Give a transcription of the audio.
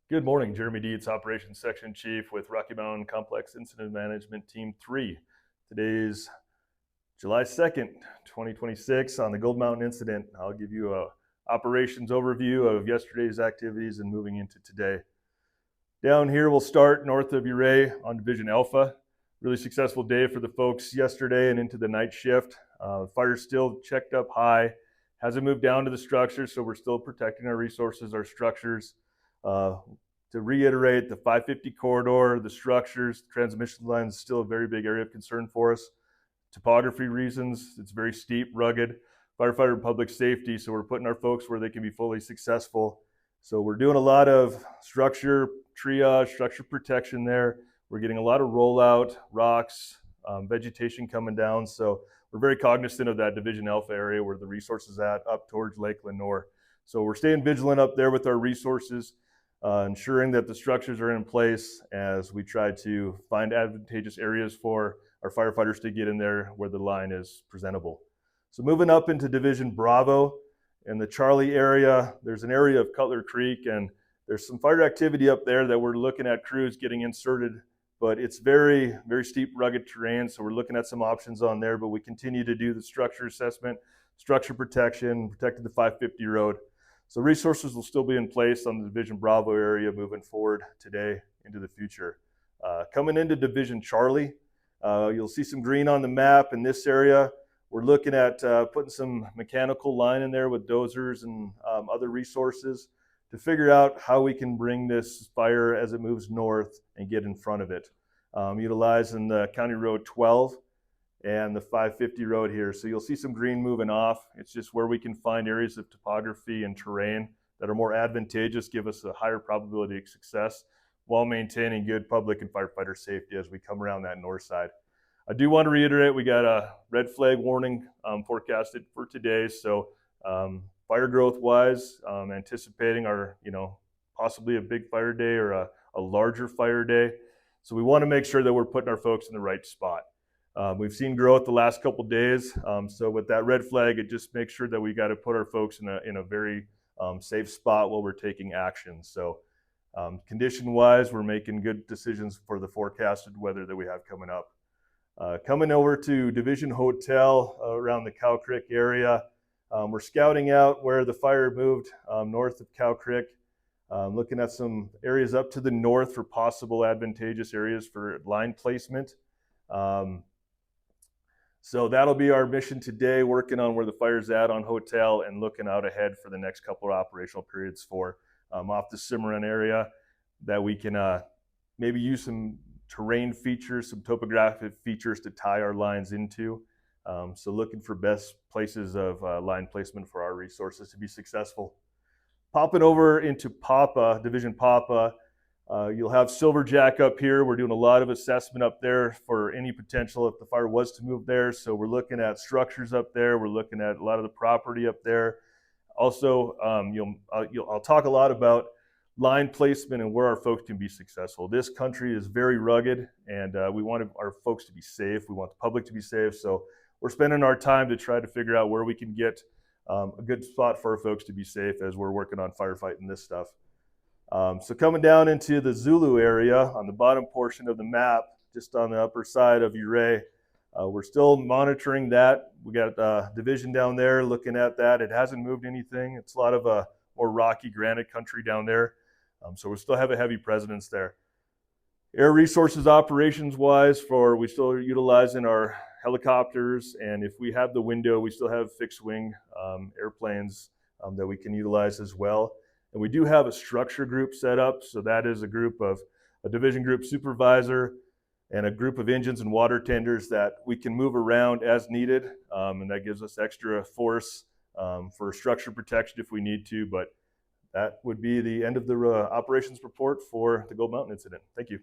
Good morning, Jeremy Dietz, Operations Section Chief with Rocky Mountain Complex Incident Management Team 3. Today's July 2nd, 2026. On the Gold Mountain incident, I'll give you a operations overview of yesterday's activities and moving into today. Down here, we'll start north of Ouray on Division Alpha. Really successful day for the folks yesterday and into the night shift. Fire's still checked up high, hasn't moved down to the structures, so we're still protecting our resources, our structures. To reiterate, the 550 corridor, the structures, the transmission lines is still a very big area of concern for us. Topography reasons, it's very steep, rugged, firefighter and public safety, so we're putting our folks where they can be fully successful. So we're doing a lot of structure triage, structure protection there. We're getting a lot of rollout, rocks, vegetation coming down. So we're very cognizant of that Division Alpha area where the resource is at, up towards Lake Lenoir. So we're staying vigilant up there with our resources, ensuring that the structures are in place as we try to find advantageous areas for our firefighters to get in there where the line is presentable. So moving up into Division Bravo, in the Charlie area, there's an area of Cutler Creek, and there's some fire activity up there that we're looking at crews getting inserted, but it's very, very steep, rugged terrain, so we're looking at some options on there, but we continue to do the structure assessment, structure protection, protecting the 550 road. So resources will still be in place on the Division Bravo area moving forward today into the future. Coming into Division Charlie, you'll see some green on the map in this area. We're looking at putting some mechanical line in there with dozers and other resources to figure out how we can bring this fire as it moves north and get in front of it. Utilizing the County Road 12 and the 550 road here. So you'll see some green moving off. It's just where we can find areas of topography and terrain that are more advantageous, give us a higher probability of success while maintaining good public and firefighter safety as we come around that north side. I do want to reiterate, we got a red flag warning forecasted for today. So fire growth wise, anticipating our, possibly a big fire day or a larger fire day. So we want to make sure that we're putting our folks in the right spot. We've seen growth the last couple of days. So with that red flag, it just makes sure that we got to put our folks in a very safe spot while we're taking action. So condition wise, we're making good decisions for the forecasted weather that we have coming up. Coming over to Division Hotel around the Cow Creek area. We're scouting out where the fire moved north of Cow Creek, looking at some areas up to the north for possible advantageous areas for line placement. So that'll be our mission today, working on where the fire's at on Hotel and looking out ahead for the next couple of operational periods for off the Cimarron area that we can maybe use some terrain features, some topographic features to tie our lines into. So looking for best places of line placement for our resources to be successful. Popping over into Papa, Division Papa, you'll have Silverjack up here. We're doing a lot of assessment up there for any potential if the fire was to move there. So we're looking at structures up there. We're looking at a lot of the property up there. Also, I'll talk a lot about line placement and where our folks can be successful. This country is very rugged, and we want our folks to be safe. We want the public to be safe. So we're spending our time to try to figure out where we can get a good spot for our folks to be safe as we're working on firefighting this stuff. So coming down into the Zulu area on the bottom portion of the map, just on the upper side of Ouray, we're still monitoring that. We got division down there looking at that. It hasn't moved anything. It's a lot of more rocky granite country down there. So we still have a heavy presence there. Air resources operations wise, we still are utilizing our helicopters, and if we have the window, we still have fixed wing airplanes that we can utilize as well. And we do have a structure group set up, so that is a group of a division group supervisor and a group of engines and water tenders that we can move around as needed, and that gives us extra force for structure protection if we need to. But that would be the end of the operations report for the Gold Mountain incident. Thank you.